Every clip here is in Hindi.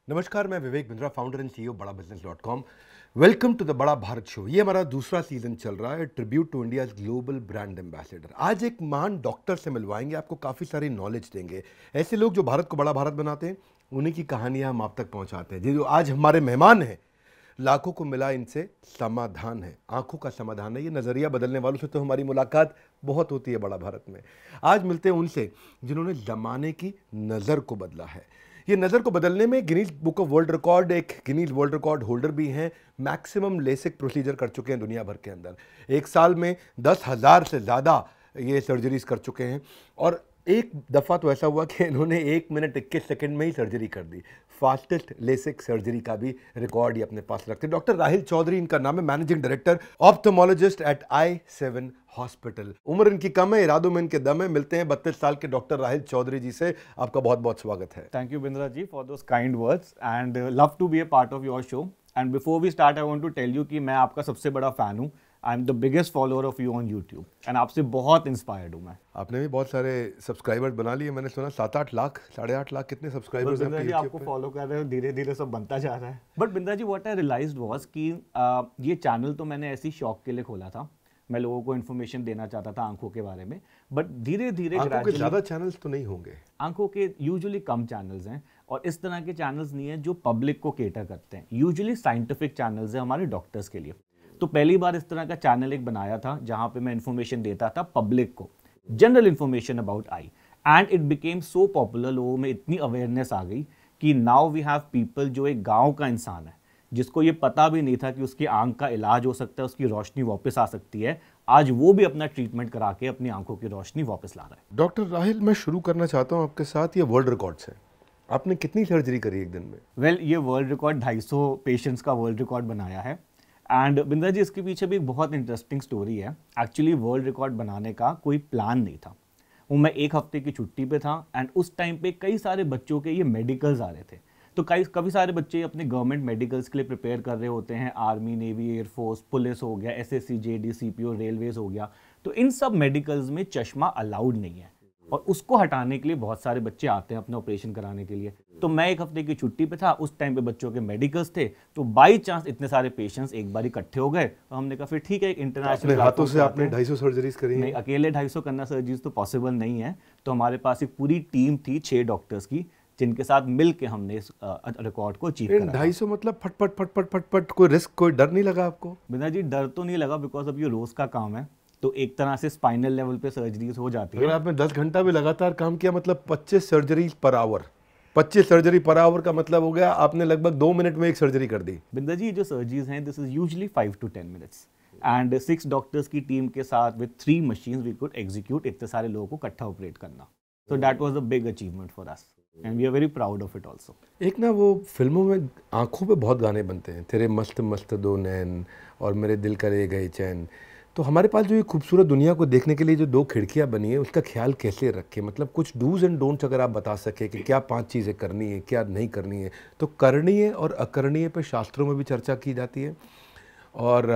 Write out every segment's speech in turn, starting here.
नमस्कार, मैं Vivek Bindra, founder and CEO बड़ा बिजनेस.com। वेलकम टू द बड़ा भारत शो। ये हमारा दूसरा सीजन चल रहा है, tribute to India global brand ambassador. आज एक महान डॉक्टर से मिलवाएंगे, आपको काफ़ी सारी नॉलेज देंगे। ऐसे लोग जो भारत को बड़ा भारत बनाते हैं, उन्हीं की कहानियां हम आप तक पहुंचाते हैं। जो आज हमारे मेहमान हैं, लाखों को मिला इनसे समाधान है, आंखों का समाधान है। ये नज़रिया बदलने वालों से तो हमारी मुलाकात बहुत होती है बड़ा भारत में। आज मिलते हैं उनसे जिन्होंने ज़माने की नज़र को बदला है। ये नज़र को बदलने में Guinness book of world record, एक गिनीज वर्ल्ड रिकॉर्ड होल्डर भी हैं। मैक्सिमम लेसिक प्रोसीजर कर चुके हैं दुनिया भर के अंदर। एक साल में 10,000 से ज़्यादा ये सर्जरीज कर चुके हैं। और एक दफ़ा तो ऐसा हुआ कि इन्होंने 1 मिनट 21 सेकंड में ही सर्जरी कर दी। फास्टेस्ट लेसिक सर्जरी का भी रिकॉर्ड ये अपने पास रखते हैं। डॉक्टर राहिल चौधरी इनका नाम है, managing director ophthalmologist at i7 hospital. उम्र इनकी कम है, इरादों में इनके दम है। मिलते हैं 32 साल के डॉक्टर राहिल चौधरी जी से। आपका बहुत बहुत स्वागत है। Thank you, Bindra ji, for those kind words and love to be a part of your show. And before we start, I want to tell you कि मैं आपका सबसे बड़ा fan हूँ. I'm the biggest follower of you on YouTube and आपसे बहुत inspired हूँ मैं. आपने भी बहुत सारे सब्सक्राइबर्स बना लिए। मैंने सुना 7-8 लाख, 8.5 लाख कितने सब्सक्राइबर्स हैं बिंद्रा जी आपको फॉलो कर रहे हो, धीरे धीरे सब बनता जा रहा है. But Bindra ji what I realised was कि ये चैनल तो मैंने ऐसी शौक के लिए खोला था. मैं लोगों को इन्फॉर्मेशन देना चाहता था आंखों के बारे में. बट धीरे धीरे आंखों के ज़्यादा चैनल्स तो नहीं होंगे, आंखों के यूजुअली कम चैनल्स हैं और इस तरह के चैनल्स नहीं है जो पब्लिक को केटर करते हैं. यूजुअली साइंटिफिक चैनल्स हैं हमारे डॉक्टर्स के लिए. तो पहली बार इस तरह का चैनल एक बनाया था जहां पे मैं इन्फॉर्मेशन देता था पब्लिक को, general information about I. And it became so popular, लोगों में इतनी अवेयरनेस आ गई कि नाउ वी हैव पीपल जो एक गांव का इंसान है जिसको ये पता भी नहीं था कि उसकी आंख का इलाज हो सकता है, उसकी रोशनी वापस आ सकती है, आज वो भी अपना ट्रीटमेंट करा के अपनी आंखों की रोशनी वापस ला रहा है. डॉक्टर राहिल, मैं शुरू करना चाहता हूँ आपके साथ। ये वर्ल्ड रिकॉर्ड्स है, आपने कितनी सर्जरी करी एक दिन में? वेल ये वर्ल्ड रिकॉर्ड 250 पेशेंट्स का वर्ल्ड रिकॉर्ड बनाया है. एंड बिंद्रा जी इसके पीछे भी एक बहुत इंटरेस्टिंग स्टोरी है. एक्चुअली वर्ल्ड रिकॉर्ड बनाने का कोई प्लान नहीं था. वो मैं एक हफ्ते की छुट्टी पे था एंड उस टाइम पे कई सारे बच्चों के ये मेडिकल्स आ रहे थे. तो काफ़ी सारे बच्चे अपने गवर्नमेंट मेडिकल्स के लिए प्रिपेयर कर रहे होते हैं. आर्मी, नेवी, एयरफोर्स, पुलिस हो गया, एसएससी, जेडी, सीपीओ, रेलवेज हो गया. तो इन सब मेडिकल्स में चश्मा अलाउड नहीं है और उसको हटाने के लिए बहुत सारे बच्चे आते हैं अपने ऑपरेशन कराने के लिए. तो मैं एक हफ्ते की छुट्टी पे था, उस टाइम पे बच्चों के मेडिकल्स थे. तो बाई चांस इतने सारे पेशेंट्स एक बार इकट्ठे हो गए और हमने कहा फिर ठीक है, एक इंटरनेशनल हाथों से आपने 250 सर्जरीज करी नहीं, अकेले 250 करना सर्जरीज तो पॉसिबल नहीं है. तो हमारे पास एक पूरी टीम थी 6 डॉक्टर्स की, जिनके साथ मिलके हमने इस रिकॉर्ड को अचीव करा. 250 मतलब फटफट फटफट फटफट, कोई रिस्क, कोई डर नहीं लगा आपको? बिना जी डर तो नहीं लगा, बिकॉज अब ये रोज का काम है. तो एक तरह से स्पाइनल लेवल पे सर्जरीज हो जाती है. अगर आपने 10 घंटा भी लगातार काम किया, मतलब 25 surgery per hour, 25 surgery per hour का मतलब हो गया आपने लगभग 2 मिनट में एक सर्जरी कर दी. बिंदा जी जो सर्जरीज हैं this is usually 5 to 10 minutes and 6 doctors की टीम के साथ with 3 machines we could execute इतने सारे लोगों को इकट्ठा ऑपरेट करना. So that was a big achievement for us and we are very proud of it also. एक ना वो फिल्मों में आंखों पे बहुत गाने बनते हैं, तेरे मस्त मस्त दो नैन और मेरे दिल का ले गए चैन. तो हमारे पास जो ये खूबसूरत दुनिया को देखने के लिए जो 2 खिड़कियां बनी है, उसका ख्याल कैसे रखें? मतलब कुछ डूज एंड डोंट्स अगर आप बता सके कि क्या 5 चीज़ें करनी है, क्या नहीं करनी है. तो करणीय और अकरणीय पे शास्त्रों में भी चर्चा की जाती है. और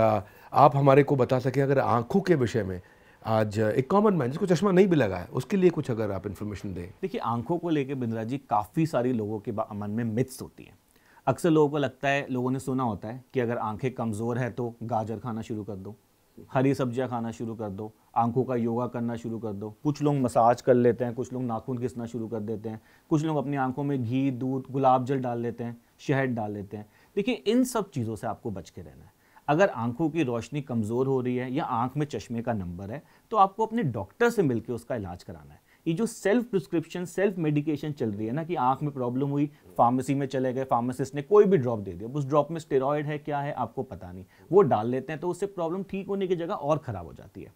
आप हमारे को बता सकें अगर आंखों के विषय में, आज एक कॉमन मैन जिसको चश्मा नहीं भी लगा है, उसके लिए कुछ अगर आप इन्फॉर्मेशन दें. देखिए आंखों को लेके बिंद्रा जी काफ़ी सारी लोगों के मन में मिथ्स होती हैं. अक्सर लोगों को लगता है, लोगों ने सुना होता है कि अगर आंखें कमज़ोर है तो गाजर खाना शुरू कर दो, हरी सब्जियां खाना शुरू कर दो, आंखों का योगा करना शुरू कर दो. कुछ लोग मसाज कर लेते हैं, कुछ लोग नाखून घिसना शुरू कर देते हैं, कुछ लोग अपनी आंखों में घी, दूध, गुलाब जल डाल लेते हैं, शहद डाल लेते हैं. देखिए इन सब चीज़ों से आपको बच के रहना है. अगर आंखों की रोशनी कमज़ोर हो रही है या आंख में चश्मे का नंबर है तो आपको अपने डॉक्टर से मिलकर उसका इलाज कराना है. ये जो सेल्फ प्रिस्क्रिप्शन, सेल्फ मेडिकेशन चल रही है ना, कि आंख में प्रॉब्लम हुई, फार्मेसी में चले गए, फार्मासिस्ट ने कोई भी ड्रॉप दे दिया, उस ड्रॉप में स्टेरॉयड है, क्या है आपको पता नहीं, वो डाल लेते हैं तो उससे प्रॉब्लम ठीक होने की जगह और ख़राब हो जाती है.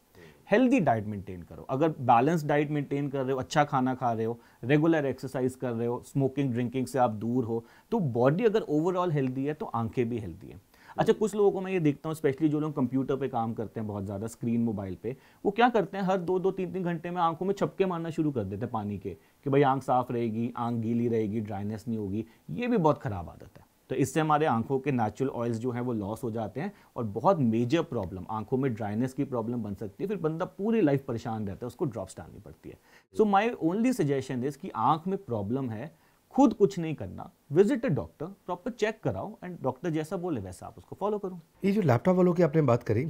हेल्दी डाइट मेंटेन करो. अगर बैलेंस डाइट मेंटेन कर रहे हो, अच्छा खाना खा रहे हो, रेगुलर एक्सरसाइज कर रहे हो, स्मोकिंग ड्रिंकिंग से आप दूर हो, तो बॉडी अगर ओवरऑल हेल्दी है तो आंखें भी हेल्दी है. अच्छा कुछ लोगों को मैं ये देखता हूँ, स्पेशली जो लोग कंप्यूटर पे काम करते हैं बहुत ज़्यादा, स्क्रीन मोबाइल पे, वो क्या करते हैं हर 2-2, 3-3 घंटे में आंखों में छपके मारना शुरू कर देते हैं पानी के, कि भाई आंख साफ रहेगी, आंख गीली रहेगी, ड्राइनेस नहीं होगी. ये भी बहुत ख़राब आदत है. तो इससे हमारे आंखों के नेचुरल ऑयल्स जो हैं वो लॉस हो जाते हैं और बहुत मेजर प्रॉब्लम, आंखों में ड्राइनेस की प्रॉब्लम बन सकती है. फिर बंदा पूरी लाइफ परेशान रहता है, उसको ड्रॉप्स डालनी पड़ती है. So my only suggestion is कि आंख में प्रॉब्लम है, खुद कुछ नहीं करना, visit a doctor, proper check कराओ एंड डॉक्टर जैसा बोले वैसा आप उसको फॉलो करो। ये जो लैपटॉप वालों की आपने बात करी,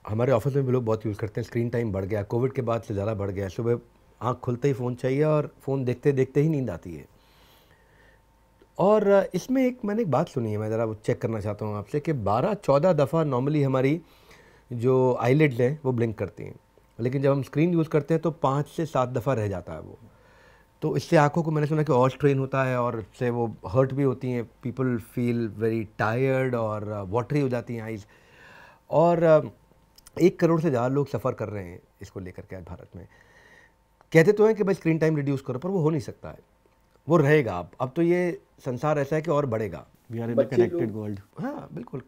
हमारे ऑफिस में भी लोग बहुत यूज़ करते हैं। स्क्रीन टाइम बढ़ गया, कोविड के बाद से ज़्यादा बढ़ गया। सुबह आँख खुलते ही फ़ोन चाहिए और फ़ोन देखते देखते ही नींद आती है। और इसमें मैंने एक बात सुनी है, मैं ज़रा वो चेक करना चाहता हूँ आपसे कि 12-14 दफ़ा नॉर्मली हमारी जो आईलिड्स हैं वो ब्लिंक करती हैं, लेकिन जब हम स्क्रीन यूज़ करते हैं तो 5 से 7 दफ़ा रह जाता है वो। तो इससे आँखों को मैंने सुना कि और स्ट्रेन होता है और इससे वो हर्ट भी होती हैं। पीपल फील वेरी टायर्ड और वाटरी हो जाती हैं आइज़। और 1 करोड़ से ज़्यादा लोग सफ़र कर रहे हैं इसको लेकर के आज भारत में। कहते तो हैं कि भाई स्क्रीन टाइम रिड्यूस करो, पर वो हो नहीं सकता है, वो रहेगा। अब तो ये संसार ऐसा है कि और बढ़ेगा। We are in a connected world. हाँ बिल्कुल,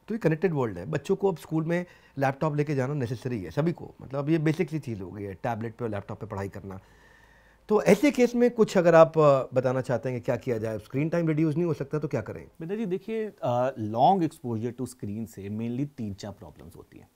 तो ये कनेक्टेड वर्ल्ड है। बच्चों को अब स्कूल में लैपटॉप लेके जाना नेसेसरी है सभी को, मतलब अब ये बेसिक सी चीज़ हो गई है टैबलेट पे और लैपटॉप पे पढ़ाई करना। तो ऐसे केस में कुछ अगर आप बताना चाहते हैं कि क्या किया जाए, स्क्रीन टाइम रिड्यूस नहीं हो सकता तो क्या करें? बेटा जी देखिए, लॉन्ग एक्सपोजर टू स्क्रीन से मेनली 3-4 प्रॉब्लम्स होती हैं।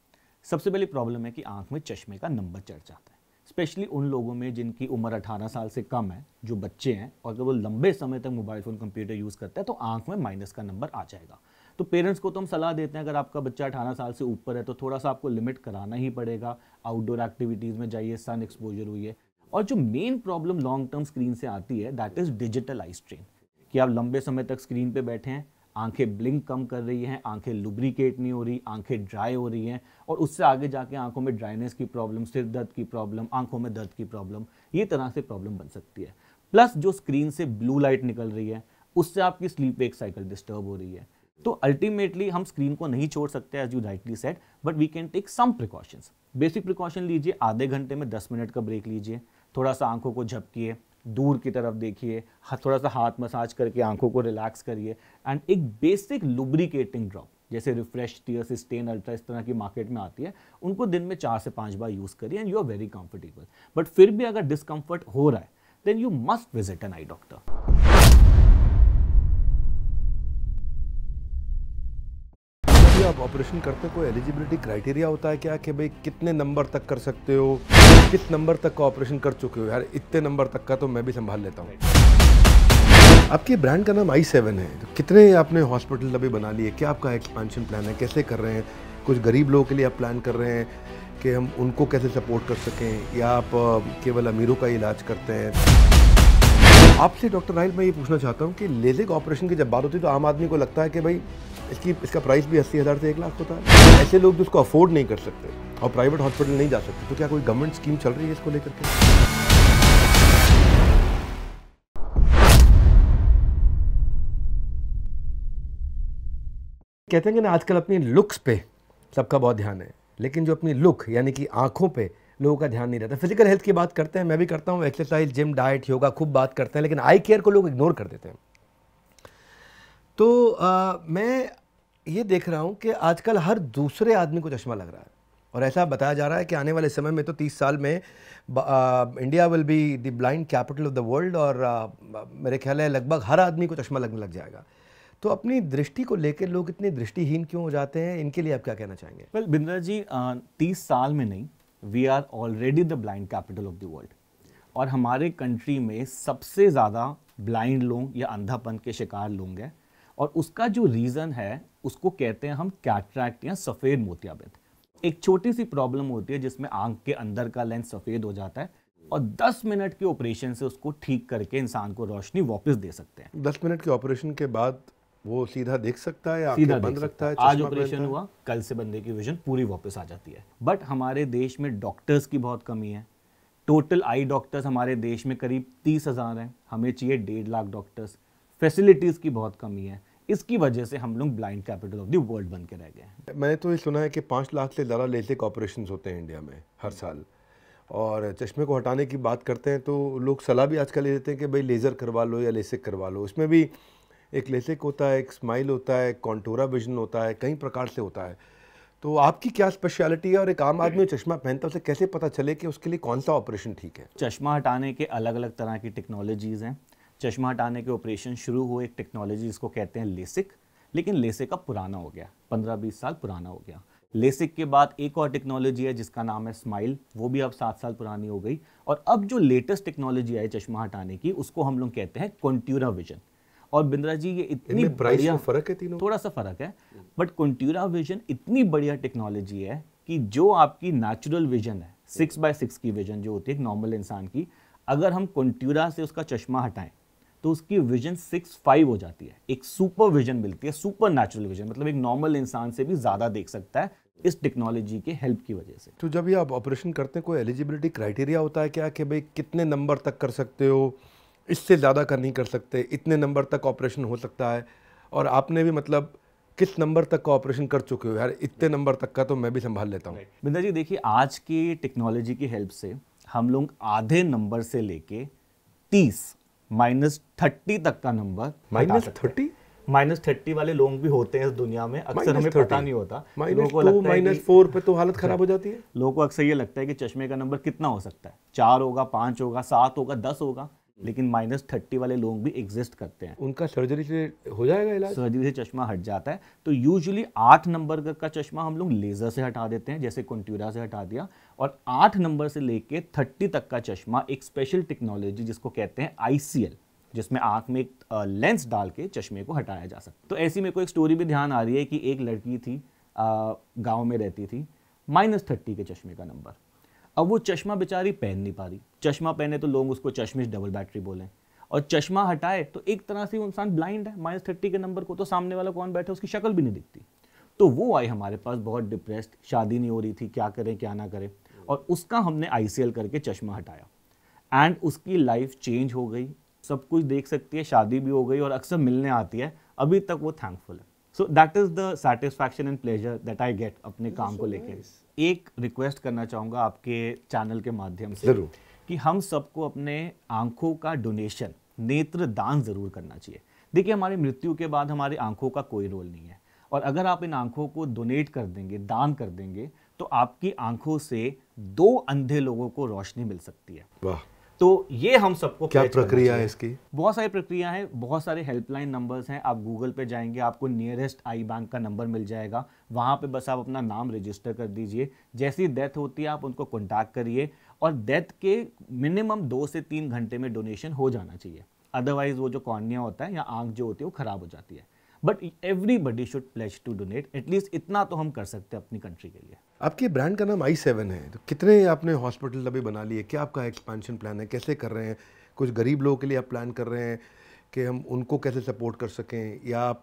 सबसे पहली प्रॉब्लम है कि आंख में चश्मे का नंबर चढ़ जाता है, स्पेशली उन लोगों में जिनकी उम्र 18 साल से कम है, जो बच्चे हैं, और अगर वो लंबे समय तक मोबाइल फ़ोन कंप्यूटर यूज़ करता है तो आंख में माइनस का नंबर आ जाएगा। तो पेरेंट्स को तो हम सलाह देते हैं, अगर आपका बच्चा 18 साल से ऊपर है तो थोड़ा सा आपको लिमिट कराना ही पड़ेगा। आउटडोर एक्टिविटीज़ में जाइए, सन एक्सपोजर हुई है। और जो main problem long term screen से आती है that is digital eye strain, कि आप लंबे समय तक स्क्रीन पे बैठे हैं, आंखें ब्लिंक कम कर रही हैं, आंखें लुब्रिकेट नहीं हो रही, आंखें ड्राई हो रही हैं, और उससे आगे जाके आंखों में ड्राइनेस की प्रॉब्लम, सिर दर्द की प्रॉब्लम, आंखों में दर्द की प्रॉब्लम, ये तरह से प्रॉब्लम बन सकती है। प्लस जो स्क्रीन से ब्लू लाइट निकल रही है उससे आपकी स्लीप वेक साइकिल डिस्टर्ब हो रही है। तो अल्टीमेटली हम स्क्रीन को नहीं छोड़ सकते as you rightly said, but we can take some precautions. Basic precaution लीजिए, आधे घंटे में 10 मिनट का ब्रेक लीजिए, थोड़ा सा आंखों को झपकिए, दूर की तरफ देखिए, थोड़ा सा हाथ मसाज करके आंखों को रिलैक्स करिए, एंड एक बेसिक लुब्रिकेटिंग ड्रॉप जैसे रिफ्रेश टीयर सिस्टेन अल्ट्रा इस तरह की मार्केट में आती है, उनको दिन में 4 से 5 बार यूज़ करिए and you are very comfortable. But फिर भी अगर डिस्कम्फर्ट हो रहा है then you must visit an eye doctor. जब आप ऑपरेशन करते हो कोई एलिजिबिलिटी क्राइटेरिया होता है क्या, कि भाई कितने नंबर तक कर सकते हो, किस नंबर तक का ऑपरेशन कर चुके हो? यार इतने नंबर तक का तो मैं भी संभाल लेता हूँ। आपके ब्रांड का नाम i7 है, तो कितने आपने हॉस्पिटल अभी बना लिए? क्या आपका एक्सपेंशन प्लान है, कैसे कर रहे हैं? कुछ गरीब लोगों के लिए आप प्लान कर रहे हैं कि हम उनको कैसे सपोर्ट कर सकें, या आप केवल अमीरों का इलाज करते हैं? आपसे डॉक्टर राहिल मैं ये पूछना चाहता हूँ कि लेजिक ऑपरेशन की जब बात होती है तो आम आदमी को लगता है कि भाई इसका प्राइस भी 80,000 से 1 लाख होता है। ऐसे लोग जो उसको अफोर्ड नहीं कर सकते और प्राइवेट हॉस्पिटल नहीं जा सकते, तो क्या कोई गवर्नमेंट स्कीम चल रही है इसको लेकर के? कहते हैं कि ना आजकल अपनी लुक्स पे सबका बहुत ध्यान है, लेकिन जो अपनी लुक यानी कि आंखों पे लोगों का ध्यान नहीं रहता। फिजिकल हेल्थ की बात करते हैं, मैं भी करता हूँ, एक्सरसाइज, जिम, डाइट, योगा खूब बात करते हैं, लेकिन आई केयर को लोग इग्नोर कर देते हैं। तो मैं ये देख रहा हूँ कि आजकल हर दूसरे आदमी को चश्मा लग रहा है, और ऐसा बताया जा रहा है कि आने वाले समय में तो 30 साल में India will be the blind capital of the world, और मेरे ख्याल है लगभग हर आदमी को चश्मा लगने लग जाएगा। तो अपनी दृष्टि को लेकर लोग इतने दृष्टिहीन क्यों हो जाते हैं, इनके लिए आप क्या कहना चाहेंगे? वेल बिंद्रा जी, 30 साल में नहीं, we are already the blind capital of the world, और हमारे कंट्री में सबसे ज़्यादा ब्लाइंड लोग या अंधापन के शिकार लोग हैं, और उसका जो रीज़न है उसको कहते हैं हम कैटरैक्ट या सफ़ेद मोतियाबिंद। एक छोटी सी प्रॉब्लम होती है जिसमें आंख के अंदर का लेंस सफ़ेद हो जाता है, और 10 मिनट के ऑपरेशन से उसको ठीक करके इंसान को रोशनी वापस दे सकते हैं। 10 मिनट के ऑपरेशन के बाद वो सीधा देख सकता है, सीधा आंखें बंद देख रखता है, आज चश्मा ऑपरेशन पहनता है? हुआ, कल से बंदे की विजन पूरी वापस आ जाती है। बट हमारे देश में डॉक्टर्स की बहुत कमी है। टोटल आई डॉक्टर्स हमारे देश में करीब 30,000 हैं, हमें चाहिए 1.5 लाख डॉक्टर्स। फैसिलिटीज़ की बहुत कमी है, इसकी वजह से हम लोग blind capital of the world बन के रह गए हैं। मैंने तो ये सुना है कि 5 लाख से ज़्यादा लेसिक ऑपरेशंस होते हैं इंडिया में हर साल, और चश्मे को हटाने की बात करते हैं तो लोग सलाह भी आजकल ये देते हैं कि भाई लेज़र करवा लो या लेसिक करवा लो। उसमें भी एक लेसिक होता है, एक स्माइल होता है, कॉन्टूरा विजन होता है, कई प्रकार से होता है। तो आपकी क्या स्पेशलिटी है, और एक आम आदमी चश्मा पहनता है उसे कैसे पता चले कि उसके लिए कौन सा ऑपरेशन ठीक है? चश्मा हटाने के अलग अलग तरह की टेक्नोलॉजीज़ हैं। चश्मा हटाने के ऑपरेशन शुरू हुए एक टेक्नोलॉजी जिसको कहते हैं लेसिक, लेकिन लेसिक अब पुराना हो गया, 15-20 साल पुराना हो गया। लेसिक के बाद एक और टेक्नोलॉजी है जिसका नाम है स्माइल, वो भी अब 7 साल पुरानी हो गई। और अब जो लेटेस्ट टेक्नोलॉजी है चश्मा हटाने की, उसको हम लोग कहते हैं कॉन्ट्यूरा विजन। और बिंद्रा जी ये इतनी इनमें प्राइस बढ़िया, में फर्क है तीनों? थोड़ा सा फर्क है, बट कॉन्ट्यूरा विजन इतनी बढ़िया टेक्नोलॉजी है कि जो आपकी नेचुरल विजन है 6x6 की विजन जो होती है एक नॉर्मल इंसान की, अगर हम कॉन्ट्यूरा से उसका चश्मा हटाएं तो उसकी विजन 6.5 हो जाती है। एक सुपर विजन मिलती है, सुपर नेचुरल विजन, मतलब एक नॉर्मल इंसान से भी ज्यादा देख सकता है इस टेक्नोलॉजी के हेल्प की वजह से। तो जब ये आप ऑपरेशन करते हैं कोई एलिजिबिलिटी क्राइटेरिया होता है क्या कि भाई कितने नंबर तक कर सकते हो, इससे ज़्यादा कर नहीं कर सकते, इतने नंबर तक ऑपरेशन हो सकता है? और आपने भी मतलब किस नंबर तक का ऑपरेशन कर चुके हो? यार इतने नंबर तक का तो मैं भी संभाल लेता हूँ। बिंदा जी देखिए, आज की टेक्नोलॉजी की हेल्प से हम लोग आधे नंबर से लेके 30 -30 तक का नंबर -30? -30 वाले लोग भी होते हैं इस दुनिया में, अक्सर हमें पता नहीं होता। -2 -4 पे तो हालत खराब हो जाती है। लोगों को अक्सर ये लगता है कि चश्मे का नंबर कितना हो सकता है, 4 होगा, 5 होगा, 7 होगा, 10 होगा, लेकिन -30 वाले लोग भी एग्जिस्ट करते हैं। उनका सर्जरी से हो जाएगा इलाज? सर्जरी से चश्मा हट जाता है। तो यूजुअली 8 नंबर का चश्मा हम लोग लेजर से हटा देते हैं, जैसे कॉन्ट्यूरा से हटा दिया। और 8 नंबर से लेके 30 तक का चश्मा एक स्पेशल टेक्नोलॉजी जिसको कहते हैं ICL, जिसमें आंख में एक लेंस डाल के चश्मे को हटाया जा सकता है। तो ऐसी मेरे को एक स्टोरी भी ध्यान आ रही है कि एक लड़की थी, गांव में रहती थी, -30 के चश्मे का नंबर। अब वो चश्मा बेचारी पहन नहीं पा रही, चश्मा पहने तो लोग उसको चश्मिश डबल बैटरी बोलें, और चश्मा हटाए तो एक तरह से वो इंसान ब्लाइंड है। -30 के नंबर को तो सामने वाला कौन बैठा उसकी शक्ल भी नहीं दिखती। तो वो आई हमारे पास बहुत डिप्रेस्ड, शादी नहीं हो रही थी, क्या करें क्या ना करें, और उसका हमने ICL करके चश्मा हटाया एंड उसकी लाइफ चेंज हो गई। सब कुछ देख सकती है, शादी भी हो गई और अक्सर मिलने आती है, अभी तक वो थैंकफुल है। So that is the satisfaction and pleasure that I get अपने काम को लेके। एक रिक्वेस्ट करना चाहूँगा आपके चैनल के माध्यम से जरूर कि हम सबको अपने आंखों का डोनेशन, नेत्र दान जरूर करना चाहिए। देखिए, हमारी मृत्यु के बाद हमारी आंखों का कोई रोल नहीं है, और अगर आप इन आंखों को डोनेट कर देंगे, दान कर देंगे, तो आपकी आंखों से 2 अंधे लोगों को रोशनी मिल सकती है। वाह, तो ये हम सबको क्या pledge करना प्रक्रिया है चाहिए। इसकी? बहुत सारी प्रक्रिया है, बहुत सारे हेल्पलाइन नंबर्स हैं। आप गूगल पे जाएंगे, आपको नियरेस्ट आई बैंक का नंबर मिल जाएगा, वहां पे बस आप अपना नाम रजिस्टर कर दीजिए। जैसी डेथ होती है आप उनको कॉन्टैक्ट करिए, और डेथ के मिनिमम 2 से 3 घंटे में डोनेशन हो जाना चाहिए, अदरवाइज वो जो कॉर्निया होता है या आंख जो होती है वो खराब हो जाती है। But everybody should pledge to donate, at least इतना तो हम कर सकते हैं अपनी कंट्री के लिए। आपके ब्रांड का नाम i7 है, तो कितने आपने हॉस्पिटल अभी बना लिए? क्या आपका एक्सपेंशन प्लान है? कैसे कर रहे हैं? कुछ गरीब लोगों के लिए आप प्लान कर रहे हैं कि हम उनको कैसे सपोर्ट कर सकें, या आप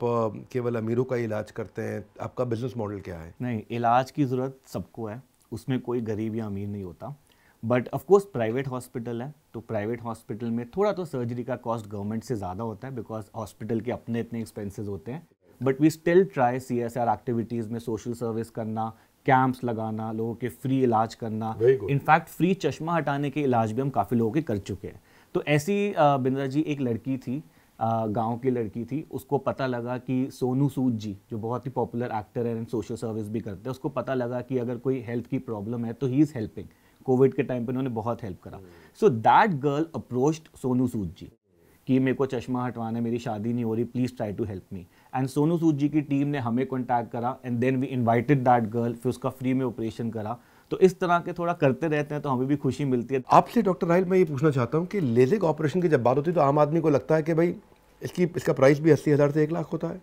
केवल अमीरों का इलाज करते हैं? आपका बिजनेस मॉडल क्या है? नहीं, इलाज की ज़रूरत सबको है, उसमें कोई गरीब या अमीर नहीं होता। But of course private hospital है, तो प्राइवेट हॉस्पिटल में थोड़ा तो सर्जरी का कॉस्ट गवर्नमेंट से ज़्यादा होता है, बिकॉज हॉस्पिटल के अपने इतने एक्सपेंसेस होते हैं। But we still try CSR activities में सोशल सर्विस करना, कैंप्स लगाना, लोगों के फ्री इलाज करना। Very good. इनफैक्ट फ्री चश्मा हटाने के इलाज भी हम काफ़ी लोगों के कर चुके हैं। तो ऐसी बिंद्रा जी एक लड़की थी, गांव की लड़की थी, उसको पता लगा कि सोनू सूद जी जो बहुत ही पॉपुलर एक्टर है एंड सोशल सर्विस भी करते हैं, उसको पता लगा कि अगर कोई हेल्थ की प्रॉब्लम है तो ही इज़ हेल्पिंग। कोविड के टाइम पे उन्होंने बहुत हेल्प करा। So that girl approached Sonu Sood ji कि मेरे को चश्मा हटवाना है, मेरी शादी नहीं हो रही, please try to help me. And Sonu Sood ji की टीम ने हमें कॉन्टैक्ट करा and then we invited that girl, फिर उसका फ्री में ऑपरेशन करा। तो इस तरह के थोड़ा करते रहते हैं तो हमें भी खुशी मिलती है। आपसे डॉक्टर राहिल मैं ये पूछना चाहता हूँ कि लेजिक ऑपरेशन की जब बात होती है तो आम आदमी को लगता है कि भाई इसका प्राइस भी 80,000 से 1 लाख होता है,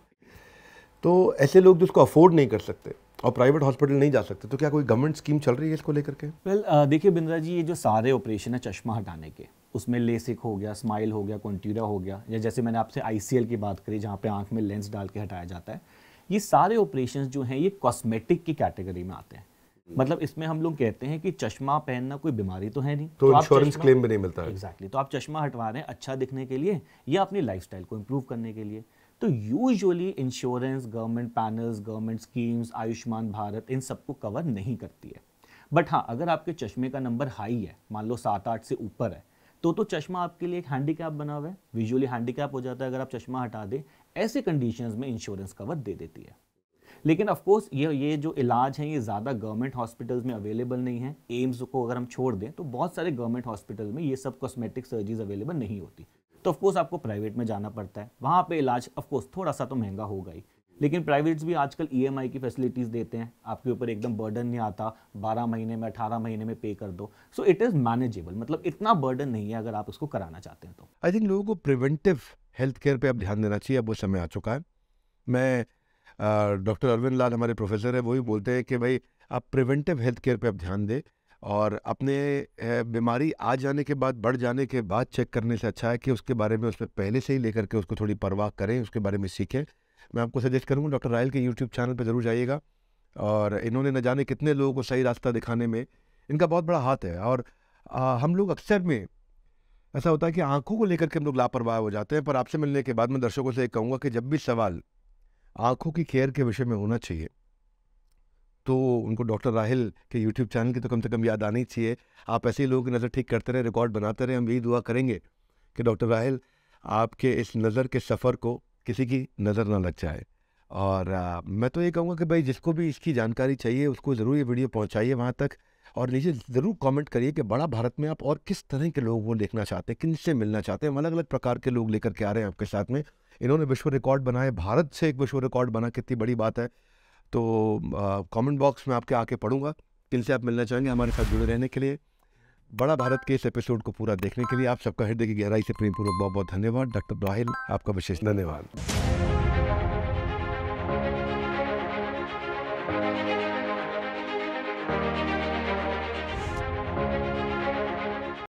तो ऐसे लोग जो उसको अफोर्ड नहीं कर सकते और प्राइवेट हॉस्पिटल नहीं जा सकते, तो क्या कोई गवर्नमेंट स्कीम चल रही है इसको लेकर के? वेल देखिए बिंद्रा जी, ये जो सारे ऑपरेशन है चश्मा हटाने के, उसमें लेसिक हो गया, स्माइल हो गया, कॉन्ट्यूरा हो गया, या जैसे मैंने आपसे ICL की बात करी जहाँ पे आंख में लेंस डाल के हटाया जाता है, ये सारे ऑपरेशन जो हैं ये कॉस्मेटिक की कैटेगरी में आते हैं। मतलब इसमें हम लोग कहते हैं कि चश्मा पहनना कोई बीमारी तो है नहीं, तो आप इंश्योरेंस चश्मा- क्लेम भी नहीं मिलता है। एग्जैक्टली, तो आप चश्मा हटवा रहे हैं अच्छा दिखने के लिए या अपनी लाइफस्टाइल को इम्प्रूव करने के लिए। तो usually insurance, government panels, government schemes, Ayushman Bharat, इन सबको कवर नहीं करती है। बट हाँ, अगर आपके चश्मे का नंबर हाई है, मान लो 7-8 से ऊपर है, तो चश्मा आपके लिए एक हैंडीकैप बना हुआ है, विजुअली हैंडीकैप हो जाता है अगर आप चश्मा हटा दें। ऐसे कंडीशंस में इंश्योरेंस कवर दे देती है। लेकिन ऑफ कोर्स ये जो इलाज है ये ज़्यादा गवर्नमेंट हॉस्पिटल्स में अवेलेबल नहीं है। एम्स को अगर हम छोड़ दें तो बहुत सारे गवर्नमेंट हॉस्पिटल में ये सब कॉस्मेटिक सर्जरीज अवेलेबल नहीं होती, तो ऑफ कोर्स आपको प्राइवेट में जाना पड़ता है। वहाँ पे इलाज ऑफ कोर्स थोड़ा सा तो महंगा होगा ही, लेकिन प्राइवेट्स भी आजकल ईएमआई की फैसिलिटीज़ देते हैं, आपके ऊपर एकदम बर्डन नहीं आता, 12 महीने में 18 महीने में पे कर दो। सो इट इज़ मैनेजेबल, मतलब इतना बर्डन नहीं है अगर आप उसको कराना चाहते हैं तो। आई थिंक लोगों को प्रिवेंटिव हेल्थ केयर पे अब ध्यान देना चाहिए, अब वो समय आ चुका है। मैं डॉक्टर अरविंद लाल हमारे प्रोफेसर है, वही बोलते हैं कि भाई आप प्रिवेंटिव हेल्थ केयर पे अब ध्यान दें, और अपने बीमारी आ जाने के बाद, बढ़ जाने के बाद चेक करने से अच्छा है कि उसके बारे में उसमें पहले से ही लेकर के उसको थोड़ी परवाह करें, उसके बारे में सीखें। मैं आपको सजेस्ट करूँगा डॉक्टर रायल के यूट्यूब चैनल पर ज़रूर जाइएगा, और इन्होंने न जाने कितने लोगों को सही रास्ता दिखाने में इनका बहुत बड़ा हाथ है। और हम लोग अक्सर में ऐसा होता है कि आंखों को लेकर के हम लोग लापरवाह हो जाते हैं, पर आपसे मिलने के बाद मैं दर्शकों से एक कहूँगा कि जब भी सवाल आंखों की केयर के विषय में होना चाहिए तो उनको डॉक्टर राहिल के यूट्यूब चैनल की तो कम से कम याद आनी चाहिए। आप ऐसे ही लोगों की नज़र ठीक करते रहे, रिकॉर्ड बनाते रहे। हम यही दुआ करेंगे कि डॉक्टर राहिल आपके इस नज़र के सफ़र को किसी की नज़र ना लग जाए। और मैं तो ये कहूँगा कि भाई जिसको भी इसकी जानकारी चाहिए उसको ज़रूर ये वीडियो पहुँचाइए वहाँ तक, और नीचे ज़रूर कमेंट करिए कि बड़ा भारत में आप और किस तरह के लोगों को देखना चाहते हैं, किनसे मिलना चाहते हैं। हम अलग अलग प्रकार के लोग लेकर के आ रहे हैं आपके साथ में। इन्होंने विश्व रिकॉर्ड बनाए, भारत से एक विश्व रिकॉर्ड बना, कितनी बड़ी बात है। तो कमेंट बॉक्स में आपके आके पढ़ूंगा किनसे आप मिलना चाहेंगे। हमारे साथ जुड़े रहने के लिए, बड़ा भारत के इस एपिसोड को पूरा देखने के लिए आप सबका हृदय की गहराई से प्रेमपूर्वक बहुत बहुत धन्यवाद। डॉक्टर राहिल, आपका विशेष धन्यवाद।